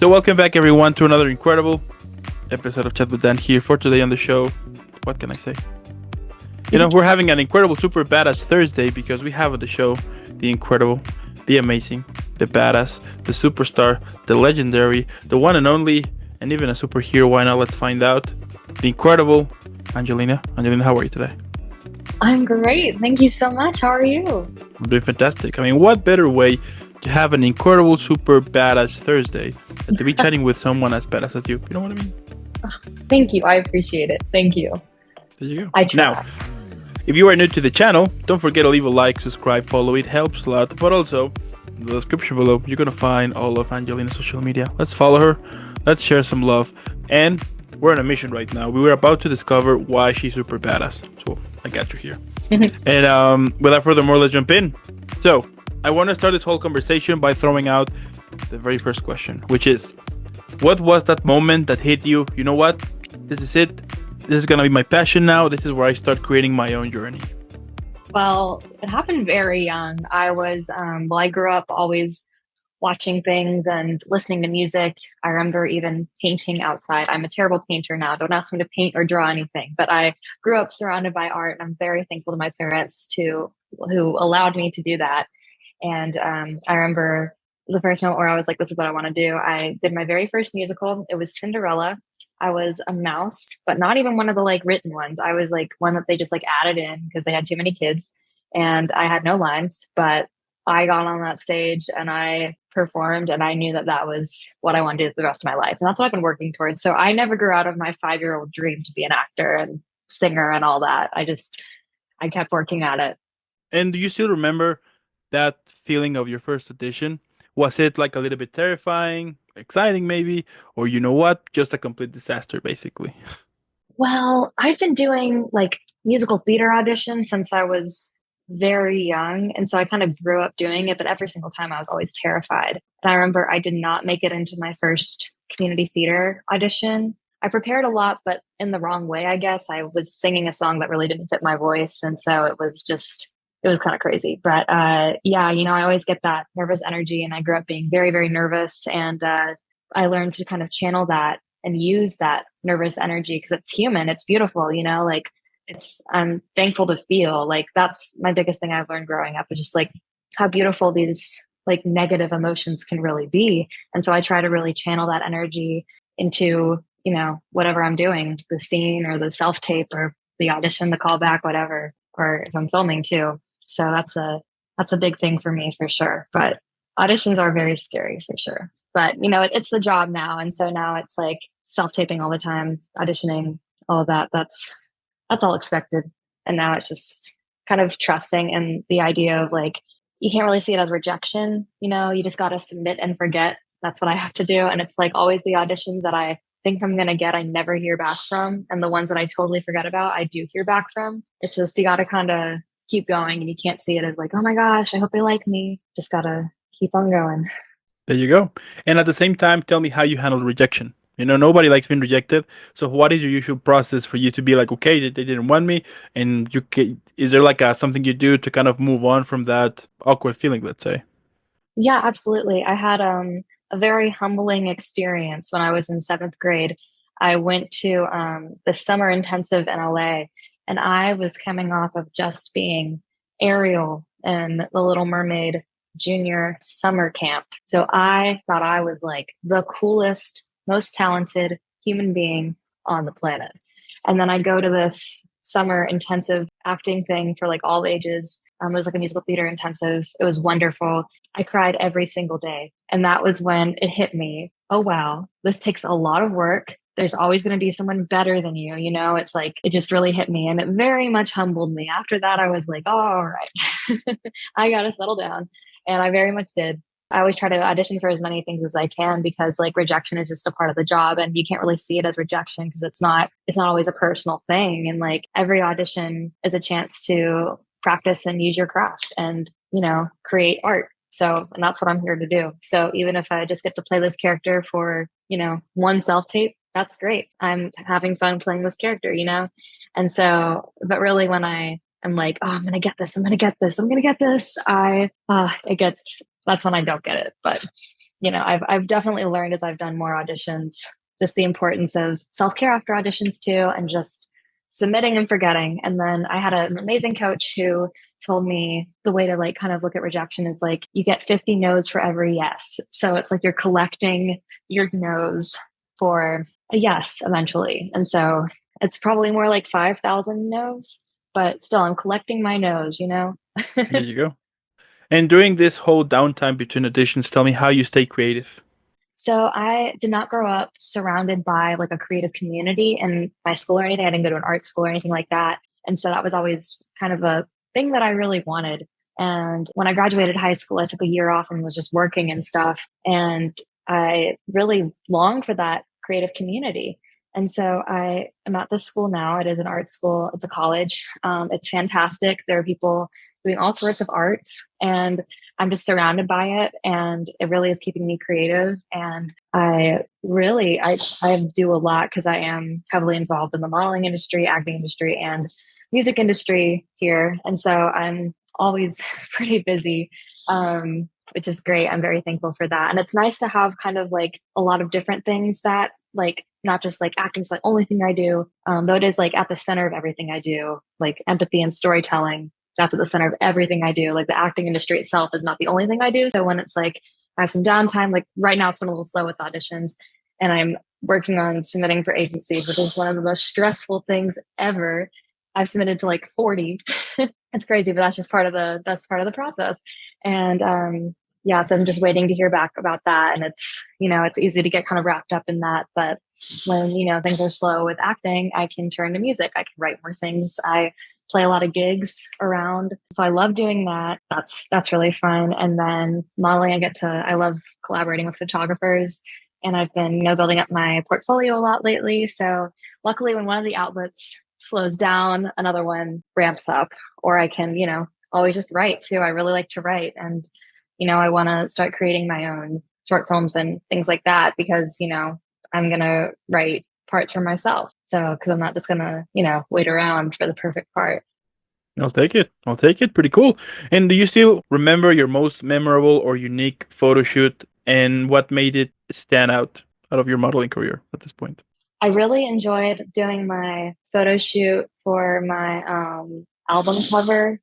So welcome back everyone to another incredible episode of Chat with Dan here for today on the show. What can I say? We're having an incredible super badass Thursday because we have on the show the incredible, the amazing, the badass, the superstar, the legendary, the one and only, and even a superhero. Why not? Let's find out. The incredible Angelina. Angelina, how are you today? I'm great. Thank you so much. How are you? I'm doing fantastic. I mean, what better way to have an incredible, super badass Thursday than to be chatting with someone as badass as you? You know what I mean? Oh, thank you. I appreciate it. Thank you. There you go. I try. Now, if you are new to the channel, don't forget to leave a like, subscribe, follow. It helps a lot. But also, in the description below, you're going to find all of Angelina's social media. Let's follow her. Let's share some love. And we're on a mission right now. We were about to discover why she's super badass. So I got you here. And without further ado, let's jump in. So I want to start this whole conversation by throwing out the very first question, which is, what was that moment that hit you? You know what? This is it. This is going to be my passion now. This is where I start creating my own journey. Well, it happened very young. I grew up always watching things and listening to music. I remember even painting outside. I'm a terrible painter now. Don't ask me to paint or draw anything, but I grew up surrounded by art. And I'm very thankful to my parents who allowed me to do that. And I remember the first moment where I was like, this is what I want to do. I did my very first musical. It was Cinderella. I was a mouse, but not even one of the written ones. I was one that they just added in because they had too many kids, and I had no lines, but I got on that stage and I performed, and I knew that was what I wanted to do the rest of my life. And that's what I've been working towards. So I never grew out of my 5-year-old dream to be an actor and singer and all that. I kept working at it. And do you still remember that feeling of your first audition? Was it a little bit terrifying, exciting maybe, or you know what, just a complete disaster basically? Well, I've been doing musical theater auditions since I was very young. And so I kind of grew up doing it, but every single time I was always terrified. And I remember I did not make it into my first community theater audition. I prepared a lot, but in the wrong way, I guess. I was singing a song that really didn't fit my voice. And so it was kind of crazy. But I always get that nervous energy, and I grew up being very, very nervous. And I learned to kind of channel that and use that nervous energy because it's human. It's beautiful, I'm thankful to feel. That's my biggest thing I've learned growing up, is just how beautiful these negative emotions can really be. And so I try to really channel that energy into, whatever I'm doing, the scene or the self-tape or the audition, the callback, whatever, or if I'm filming too. So that's a big thing for me for sure. But auditions are very scary for sure. But it's the job now, and so now it's self-taping all the time, auditioning, all of that. That's all expected. And now it's just kind of trusting in the idea of you can't really see it as rejection. You just got to submit and forget. That's what I have to do. And it's always the auditions that I think I'm going to get, I never hear back from. And the ones that I totally forget about, I do hear back from. It's just, you got to kind of keep going, and you can't see it as oh my gosh, I hope they like me. Just got to keep on going. There you go. And at the same time, tell me how you handle rejection. Nobody likes being rejected. So what is your usual process for you to be okay, they didn't want me? And is there something you do to kind of move on from that awkward feeling, let's say? Yeah, absolutely. I had a very humbling experience when I was in 7th grade. I went to the summer intensive in LA, and I was coming off of just being Ariel in The Little Mermaid junior summer camp. So I thought I was the coolest, most talented human being on the planet. And then I go to this summer intensive acting thing for all ages. It was a musical theater intensive. It was wonderful. I cried every single day. And that was when it hit me. Oh, wow, this takes a lot of work. There's always going to be someone better than you. It's it just really hit me. And it very much humbled me. After that, I was oh, all right, I got to settle down. And I very much did. I always try to audition for as many things as I can because rejection is just a part of the job, and you can't really see it as rejection because it's not always a personal thing. And every audition is a chance to practice and use your craft and, create art. So, and that's what I'm here to do. So even if I just get to play this character for, one self-tape, that's great. I'm having fun playing this character, And so, but really when I'm oh, I'm going to get this, I'm going to get this, I'm going to get this, that's when I don't get it. But I've definitely learned as I've done more auditions, just the importance of self-care after auditions too, and just submitting and forgetting. And then I had an amazing coach who told me the way to like kind of look at rejection is like you get 50 no's for every yes. So it's like you're collecting your no's for a yes eventually. And so it's probably more like 5,000 no's, but still I'm collecting my no's, you know? There you go. And during this whole downtime between auditions, tell me how you stay creative. So I did not grow up surrounded by like a creative community in my school or anything. I didn't go to an art school or anything like that. And so that was always kind of a thing that I really wanted. And when I graduated high school, I took a year off and was just working and stuff. And I really longed for that creative community. And so I am at this school now. It is an art school. It's a college. It's fantastic. There are people doing all sorts of arts, and I'm just surrounded by it, and it really is keeping me creative. And I do a lot because I am heavily involved in the modeling industry, acting industry, and music industry here. And so I'm always pretty busy, which is great. I'm very thankful for that. And it's nice to have kind of like a lot of different things that like not just like acting's the only thing I do, though it is like at the center of everything I do, like empathy and storytelling. That's at the center of everything I do. Like the acting industry itself is not the only thing I do. So when it's like I have some downtime, like right now it's been a little slow with auditions, and I'm working on submitting for agencies, which is one of the most stressful things ever. I've submitted to like 40. It's crazy, but that's part of the process. And yeah, so I'm just waiting to hear back about that. And it's easy to get kind of wrapped up in that. But when, things are slow with acting, I can turn to music. I can write more things. I play a lot of gigs around. So I love doing that. That's really fun. And then modeling, I love collaborating with photographers. And I've been, building up my portfolio a lot lately. So luckily when one of the outlets slows down, another one ramps up, or I can, always just write too. I really like to write. And, I want to start creating my own short films and things like that because, I'm going to write parts for myself. So, because I'm not just going to, wait around for the perfect part. I'll take it. I'll take it. Pretty cool. And do you still remember your most memorable or unique photo shoot and what made it stand out of your modeling career at this point? I really enjoyed doing my photo shoot for my album cover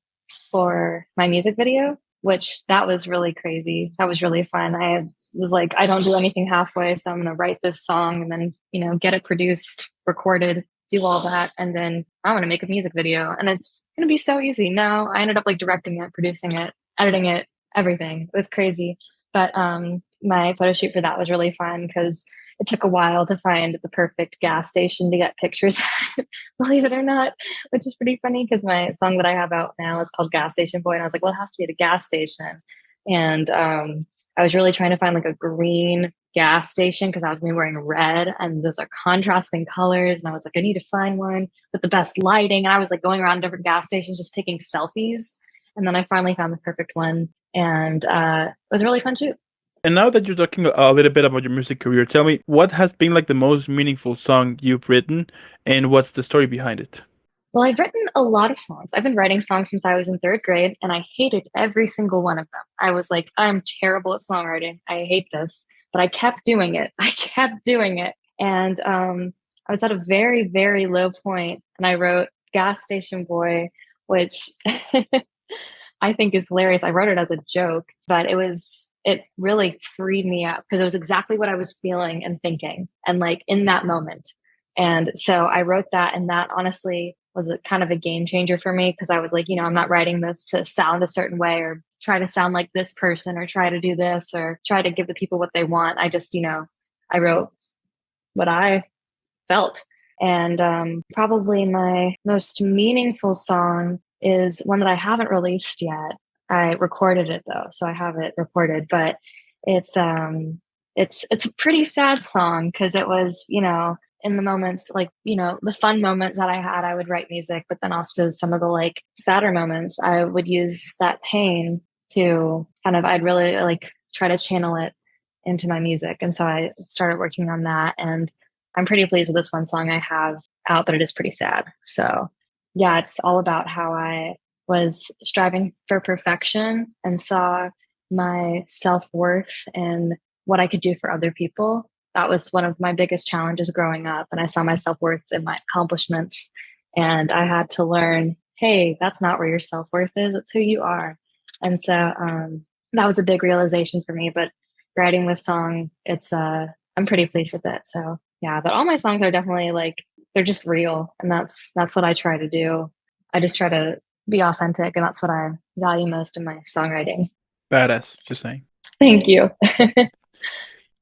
for my music video, which that was really crazy. That was really fun. Was like, I don't do anything halfway, so I'm going to write this song and then, get it produced, recorded, do all that, and then I want to make a music video. And it's going to be so easy. No, I ended up like directing it, producing it, editing it, everything. It was crazy. But my photo shoot for that was really fun because it took a while to find the perfect gas station to get pictures, believe it or not, which is pretty funny because my song that I have out now is called Gas Station Boy. And I was like, well, it has to be at a gas station. And I was really trying to find like a green gas station because I was wearing red and those are contrasting colors. And I was like, I need to find one with the best lighting. And I was like going around different gas stations, just taking selfies. And then I finally found the perfect one. And it was a really fun shoot. And now that you're talking a little bit about your music career, tell me what has been like the most meaningful song you've written and what's the story behind it? Well, I've written a lot of songs. I've been writing songs since I was in third grade, and I hated every single one of them. I was like, I'm terrible at songwriting. I hate this. But I kept doing it. I kept doing it. And I was at a very, very low point, and I wrote Gas Station Boy, which I think is hilarious. I wrote it as a joke, but it really freed me up because it was exactly what I was feeling and thinking and like in that moment. And so I wrote that, and that honestly was a kind of a game changer for me because I was like, I'm not writing this to sound a certain way or try to sound like this person or try to do this or try to give the people what they want. I just, I wrote what I felt. And probably my most meaningful song is one that I haven't released yet. I recorded it though, so I have it recorded, but it's a pretty sad song because it was, in the moments like, the fun moments that I had, I would write music, but then also some of the like sadder moments, I would use that pain to I'd really like try to channel it into my music. And so I started working on that, and I'm pretty pleased with this one song I have out, but it is pretty sad. So yeah, it's all about how I was striving for perfection and saw my self-worth and what I could do for other people. That was one of my biggest challenges growing up. And I saw my self worth in my accomplishments. And I had to learn, hey, that's not where your self worth is. It's who you are. And so that was a big realization for me. But writing this song, I'm pretty pleased with it. So yeah, but all my songs are definitely like, they're just real. And that's what I try to do. I just try to be authentic. And that's what I value most in my songwriting. Badass, just saying. Thank you.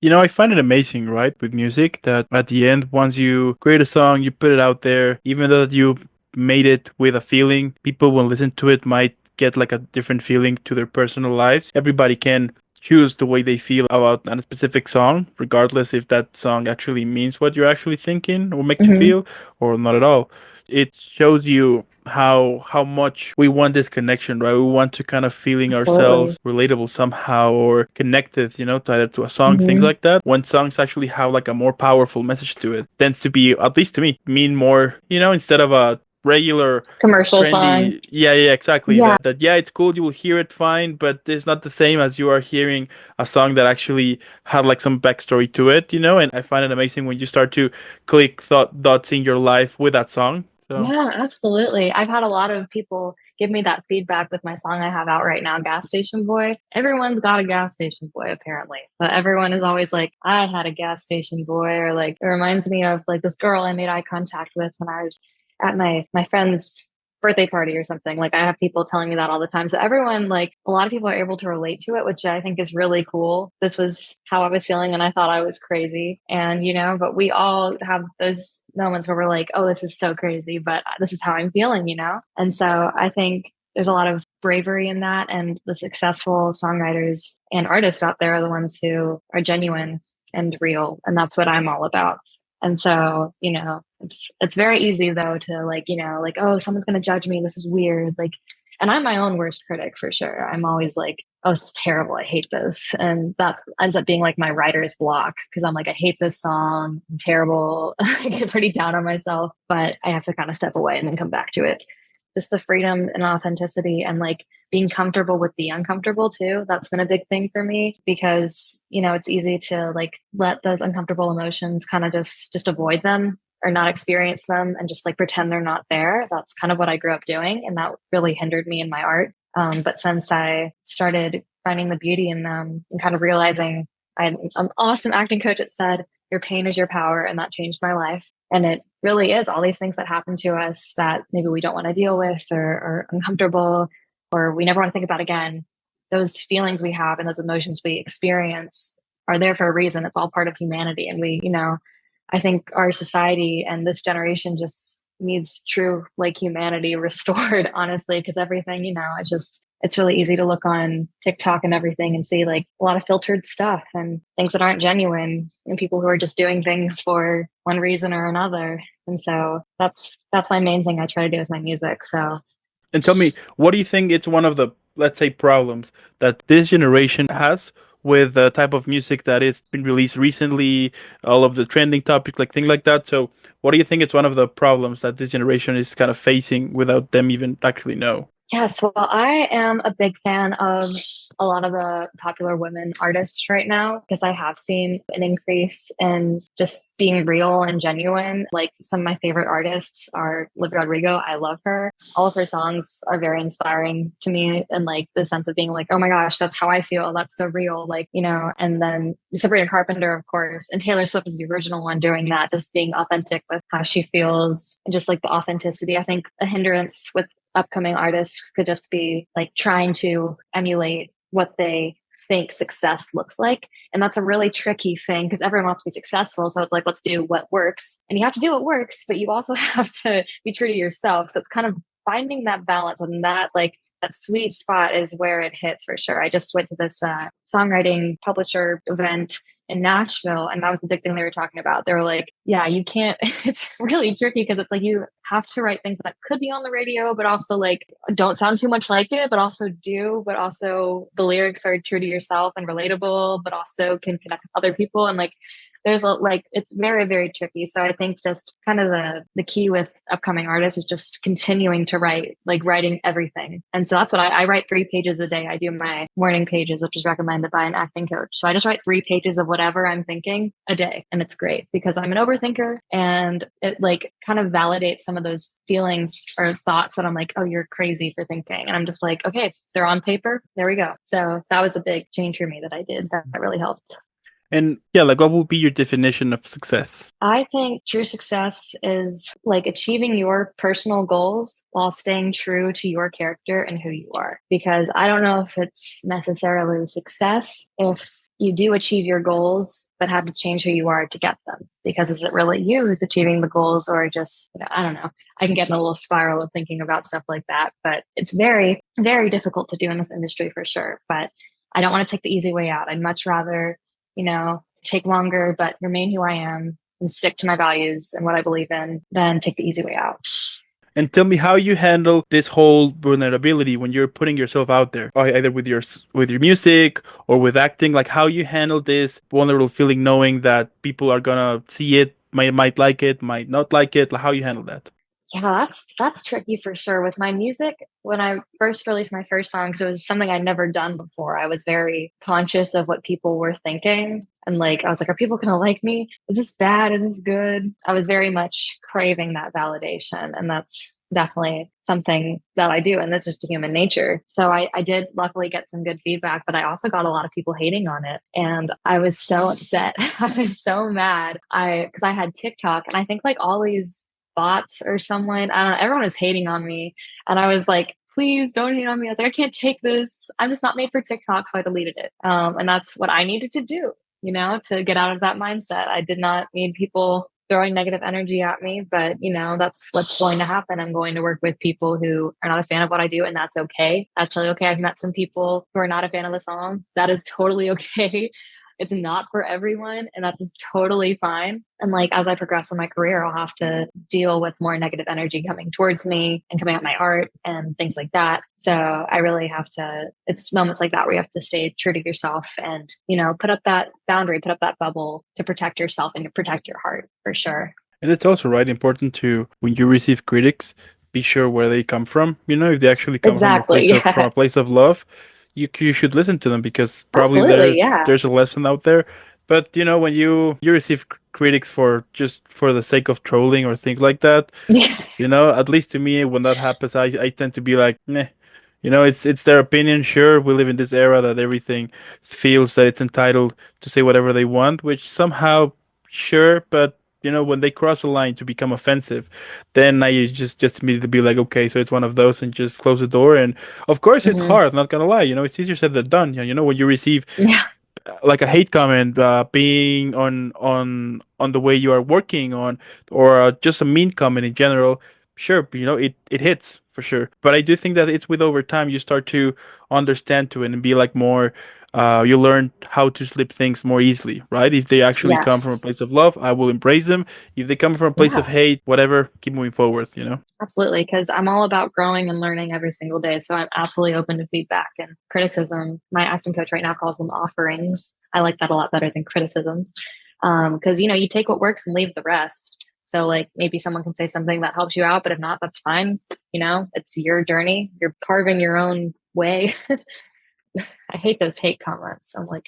You know, I find it amazing, right, with music that at the end, once you create a song, you put it out there, even though that you made it with a feeling, people will listen to it, might get like a different feeling to their personal lives. Everybody can choose the way they feel about a specific song, regardless if that song actually means what you're actually thinking or makes you Hmm. feel or not at all. It shows you how much we want this connection, right? We want to kind of feeling Absolutely. ourselves relatable somehow or connected, to either to a song, things Hmm. like that. When songs actually have like a more powerful message to it, tends to be, at least to me, mean more, instead of a regular Commercial song. trendy. Yeah, exactly. Yeah. That yeah, it's cool, you will hear it fine, but it's not the same as you are hearing a song that actually had like some backstory to it, and I find it amazing when you start to click dots in your life with that song. So Yeah, absolutely. I've had a lot of people give me that feedback with my song I have out right now, Gas Station Boy. Everyone's got a gas station boy, apparently. But everyone is always like, I had a gas station boy, or like, it reminds me of like this girl I made eye contact with when I was at my friend's birthday party or something. Like, I have people telling me that all the time. So everyone, like, a lot of people are able to relate to it, which I think is really cool. This was how I was feeling and I thought I was crazy. And, but we all have those moments where we're like, oh, this is so crazy, but this is how I'm feeling. And so I think there's a lot of bravery in that. And the successful songwriters and artists out there are the ones who are genuine and real. And that's what I'm all about. And so, it's very easy though to like, like, oh, someone's going to judge me. This is weird. Like, and I'm my own worst critic for sure. I'm always like, oh, this is terrible. I hate this. And that ends up being like my writer's block because I'm like, I hate this song. I'm terrible. I get pretty down on myself, but I have to kind of step away and then come back to it. Just the freedom and authenticity and like being comfortable with the uncomfortable too. That's been a big thing for me because, it's easy to like let those uncomfortable emotions kind of just avoid them or not experience them and just like pretend they're not there. That's kind of what I grew up doing. And that really hindered me in my art. But since I started finding the beauty in them and kind of realizing I had an awesome acting coach that said, your pain is your power. And that changed my life. And it really is all these things that happen to us that maybe we don't want to deal with or uncomfortable or we never want to think about again. Those feelings we have and those emotions we experience are there for a reason. It's all part of humanity. And I think our society and this generation just needs true like humanity restored, honestly, because everything, it's really easy to look on TikTok and everything and see like a lot of filtered stuff and things that aren't genuine and people who are just doing things for one reason or another. And so that's my main thing I try to do with my music. So and tell me, what do you think it's one of the, let's say, problems that this generation has with the type of music that is been released recently, all of the trending topics, like things like that? So, what do you think it's one of the problems that this generation is kind of facing without them even actually know? yes, well, I am a big fan of a lot of the popular women artists right now because I have seen an increase in just being real and genuine. Like some of my favorite artists are Liv Rodrigo. I love her. All of her songs are very inspiring to me and like the sense of being like, oh my gosh, that's how I feel. That's so real. Like, and then Sabrina Carpenter, of course, and Taylor Swift is the original one doing that, just being authentic with how she feels and just like the authenticity. I think a hindrance with upcoming artists could just be like trying to emulate what they think success looks like. And that's a really tricky thing because everyone wants to be successful. So it's like, let's do what works. And you have to do what works, but you also have to be true to yourself. So it's kind of finding that balance and that like that sweet spot is where it hits for sure. I just went to this songwriting publisher event in Nashville. And that was the big thing they were talking about. They were like, yeah, you can't, it's really tricky because it's like you have to write things that could be on the radio, but also like don't sound too much like it, but also do, but also the lyrics are true to yourself and relatable, but also can connect with other people. And like, there's like, it's very, very tricky. So I think just kind of the key with upcoming artists is just continuing to write, like writing everything. And so that's what I write 3 pages a day. I do my morning pages, which is recommended by an acting coach. So I just write 3 pages of whatever I'm thinking a day. And it's great because I'm an overthinker, and it like kind of validates some of those feelings or thoughts that I'm like, oh, you're crazy for thinking. And I'm just like, okay, they're on paper. There we go. So that was a big change for me that I did that really helped. And yeah, like what would be your definition of success? I think true success is like achieving your personal goals while staying true to your character and who you are. Because I don't know if it's necessarily success if you do achieve your goals, but have to change who you are to get them. Because is it really you who's achieving the goals, or just, I don't know. I can get in a little spiral of thinking about stuff like that, but it's very, very difficult to do in this industry for sure. But I don't want to take the easy way out. I'd much rather, take longer, but remain who I am and stick to my values and what I believe in than take the easy way out. And tell me how you handle this whole vulnerability when you're putting yourself out there, either with your music or with acting. Like how you handle this vulnerable feeling, knowing that people are gonna see it, might like it, might not like it. Like how you handle that. Yeah, that's tricky for sure. With my music, when I first released my first song, because it was something I'd never done before, I was very conscious of what people were thinking. And like, I was like, are people going to like me? Is this bad? Is this good? I was very much craving that validation. And that's definitely something that I do. And that's just human nature. So I did luckily get some good feedback, but I also got a lot of people hating on it. And I was so upset. I was so mad. Because I had TikTok, and I think like all these bots or someone, I don't know, everyone was hating on me. And I was like, please don't hate on me. I was like, I can't take this. I'm just not made for TikTok. So I deleted it. And that's what I needed to do, to get out of that mindset. I did not need people throwing negative energy at me, but that's what's going to happen. I'm going to work with people who are not a fan of what I do, and that's okay. That's totally okay. I've met some people who are not a fan of the song. That is totally okay. It's not for everyone, and that is totally fine. And like, as I progress in my career, I'll have to deal with more negative energy coming towards me and coming at my art and things like that. So I really have to, it's moments like that where you have to stay true to yourself and, put up that boundary, put up that bubble to protect yourself and to protect your heart for sure. And it's also important to, when you receive critics, be sure where they come from. If they actually come from a Exactly. place of Yeah. love, you should listen to them, because probably Absolutely. Yeah. there's a lesson out there. But when you receive critics for just for the sake of trolling or things like that, Yeah. at least to me, when that happens, I tend to be like, meh. It's their opinion. Sure, we live in this era that everything feels that it's entitled to say whatever they want, which somehow, sure, but when they cross a line to become offensive, then I just immediately be like, okay, so it's one of those, and just close the door. And of course, it's Hmm. hard. Not gonna lie, it's easier said than done. When you receive Yeah. like a hate comment, being on the way you are working on, or just a mean comment in general, sure, it hits for sure. But I do think that it's with over time you start to understand to it and be like more. You learn how to slip things more easily, right? If they actually come from a Yes. place of love, I will embrace them. If they come from a place of Yeah. hate, whatever, keep moving forward. Absolutely, because I'm all about growing and learning every single day. So I'm absolutely open to feedback and criticism. My acting coach right now calls them offerings. I like that a lot better than criticisms. Because you take what works and leave the rest. So like maybe someone can say something that helps you out, but if not, that's fine. It's your journey. You're carving your own way. I hate those hate comments. I'm like,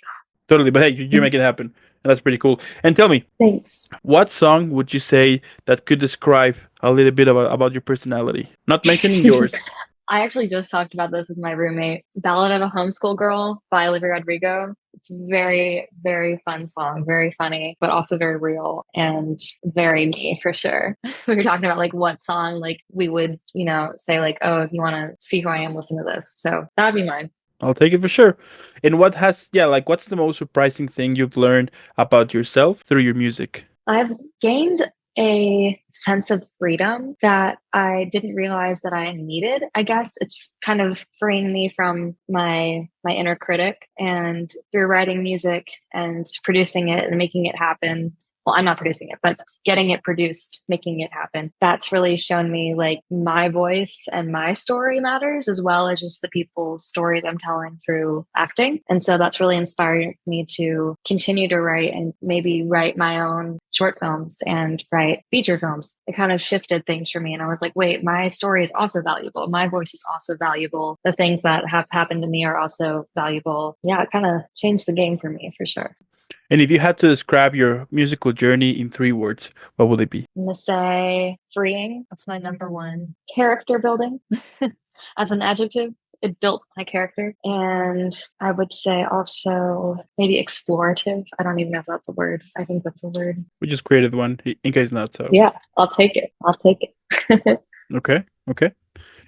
Totally, but hey, you make it happen, and that's pretty cool. And tell me, thanks. what song would you say that could describe a little bit about your personality? Not mentioning yours. I actually just talked about this with my roommate. Ballad of a Homeschool Girl by Olivia Rodrigo. It's a very, very fun song, very funny, but also very real and very me for sure. We were talking about like what song like we would, say like, oh, if you want to see who I am, listen to this. So that would be mine. I'll take it for sure. And what's the most surprising thing you've learned about yourself through your music? I've gained a sense of freedom that I didn't realize that I needed. I guess it's kind of freeing me from my inner critic, and through writing music and producing it and making it happen, well, I'm not producing it, but getting it produced, making it happen. That's really shown me like my voice and my story matters, as well as just the people's story that I'm telling through acting. And so that's really inspired me to continue to write and maybe write my own short films and write feature films. It kind of shifted things for me. And I was like, wait, my story is also valuable. My voice is also valuable. The things that have happened to me are also valuable. Yeah, it kind of changed the game for me for sure. And if you had to describe your musical journey in 3 words, what would it be? I'm going to say freeing. That's my number one. Character building as an adjective. It built my character. And I would say also maybe explorative. I don't even know if that's a word. I think that's a word. We just created one in case not so. Yeah, I'll take it. I'll take it. Okay. Okay.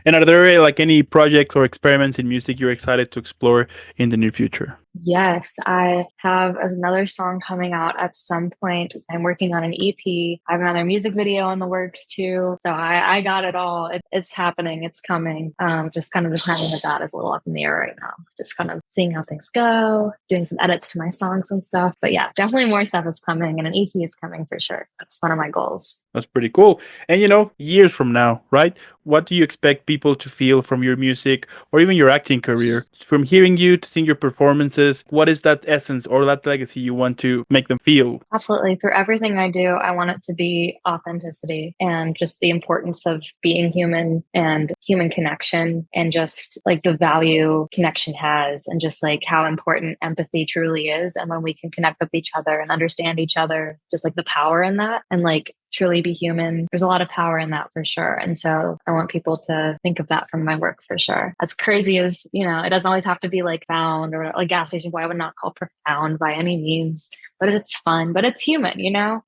And are there like any projects or experiments in music you're excited to explore in the near future? Yes, I have another song coming out at some point. I'm working on an EP. I have another music video in the works too. So I got it all. It's happening. It's coming. Just kind of the timing of that is a little up in the air right now. Just kind of seeing how things go, doing some edits to my songs and stuff. But yeah, definitely more stuff is coming and an EP is coming for sure. That's one of my goals. That's pretty cool. And years from now, right? What do you expect people to feel from your music or even your acting career? From hearing you to seeing your performances, what is that essence or that legacy you want to make them feel? Absolutely. Through everything I do, I want it to be authenticity and just the importance of being human and human connection and just like the value connection has and just like how important empathy truly is. And when we can connect with each other and understand each other, just like the power in that and like truly be human. There's a lot of power in that for sure. And so I want people to think of that from my work for sure. As crazy as, it doesn't always have to be like found or like gas station boy. I would not call profound by any means, but it's fun, but it's human,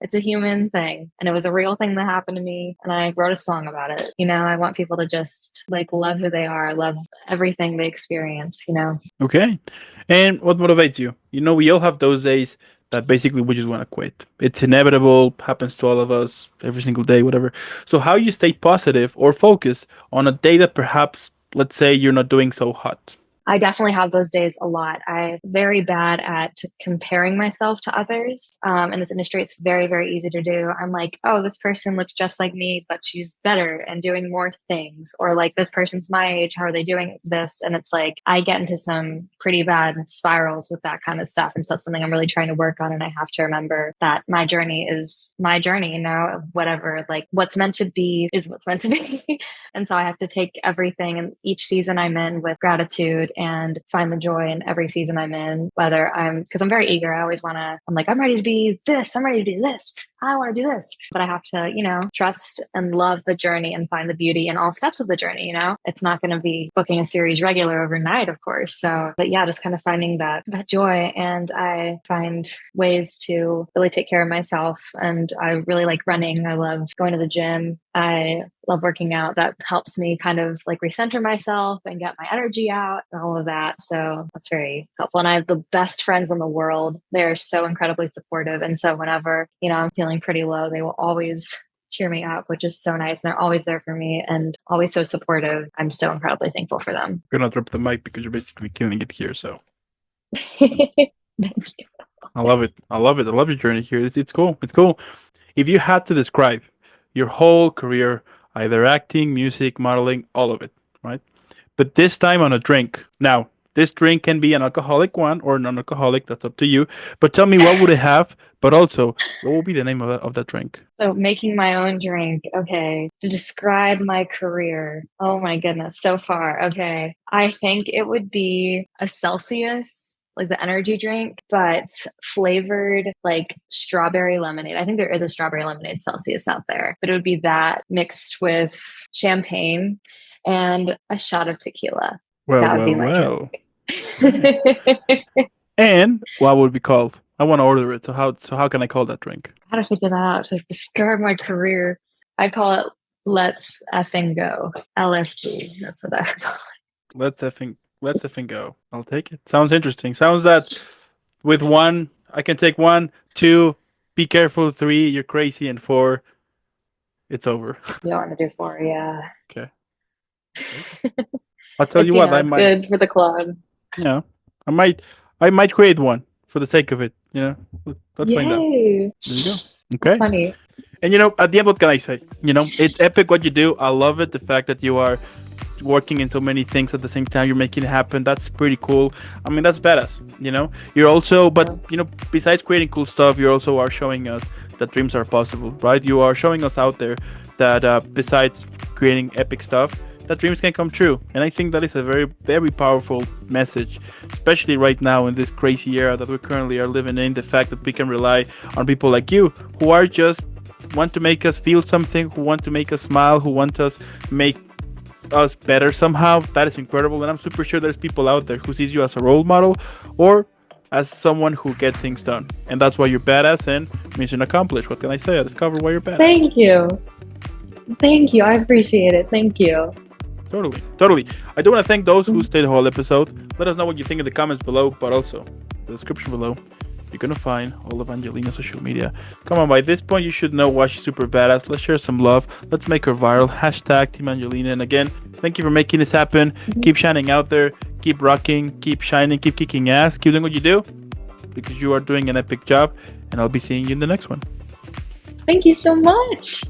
it's a human thing. And it was a real thing that happened to me. And I wrote a song about it. I want people to just like love who they are, love everything they experience, Okay. And what motivates you? We all have those days that basically we just want to quit. It's inevitable, happens to all of us every single day, whatever. So how you stay positive or focus on a day that perhaps, let's say, you're not doing so hot? I definitely have those days a lot. I'm very bad at comparing myself to others. In this industry, it's very, very easy to do. I'm like, oh, this person looks just like me, but she's better and doing more things. Or like, this person's my age. How are they doing this? And it's like, I get into some pretty bad spirals with that kind of stuff. And so that's something I'm really trying to work on. And I have to remember that my journey is my journey, whatever, like what's meant to be is what's meant to be. And so I have to take everything and each season I'm in with gratitude and find the joy in every season I'm in, because I'm very eager. I always I'm like, I'm ready to be this. I'm ready to do this. I want to do this. But I have to, trust and love the journey and find the beauty in all steps of the journey. It's not going to be booking a series regular overnight, of course. So, but yeah, just kind of finding that joy. And I find ways to really take care of myself. And I really like running. I love going to the gym. I love working out. That helps me kind of like recenter myself and get my energy out and all of that. So that's very helpful. And I have the best friends in the world. They're so incredibly supportive. And so whenever, I'm feeling pretty low, they will always cheer me up, which is so nice. And they're always there for me and always so supportive. I'm so incredibly thankful for them. I'm gonna drop the mic because you're basically killing it here. So Thank you. I love it. I love it. I love your journey here. It's cool. It's cool. If you had to describe your whole career, either acting, music, modeling, all of it, right? But this time on a drink. Now, this drink can be an alcoholic one or non-alcoholic. That's up to you. But tell me, what would it have? But also, what will be the name of that drink? So making my own drink. Okay. To describe my career. Oh my goodness. So far. Okay. I think it would be a Celsius, like the energy drink, but flavored like strawberry lemonade. I think there is a strawberry lemonade Celsius out there, but it would be that mixed with champagne and a shot of tequila. That would be my drink. And what would it be called? I want to order it. So how can I call that drink? How to figure that out? To describe my career, I'd call it Let's Effing Go. LFG. That's what I would call it. Let's effing go. I'll take it. Sounds interesting. Sounds that with 1, I can take 1, 2, be careful, 3, you're crazy, and 4, it's over. You don't want to do 4, yeah. Okay. I'll tell you what, I might. Good for the club. I might create one for the sake of it. Let's find out. There you go. Okay. Funny. And at the end, what can I say? It's epic what you do. I love it. The fact that you are working in so many things at the same time, you're making it happen. That's pretty cool. I mean, that's badass. You're also, but besides creating cool stuff, you also are showing us that dreams are possible, right? You are showing us out there that besides creating epic stuff, that dreams can come true. And I think that is a very, very powerful message, especially right now in this crazy era that we currently are living in. The fact that we can rely on people like you who are just want to make us feel something, who want to make us smile, who want us make us better somehow. That is incredible. And I'm super sure there's people out there who sees you as a role model or as someone who gets things done. And that's why you're badass and mission accomplished. What can I say? I discovered why you're badass. Thank you. Thank you. I appreciate it. Thank you. Totally. I do want to thank those who stayed the whole episode. Let us know what you think in the comments below, but also the description below. You're gonna find all of Angelina's social media. Come on, by this point you should know why she's super badass. Let's share some love. Let's make her viral. # Team Angelina. And again, thank you for making this happen. Keep shining out there. Keep rocking. Keep shining. Keep kicking ass. Keep doing what you do because you are doing an epic job. And I'll be seeing you in the next one. Thank you so much.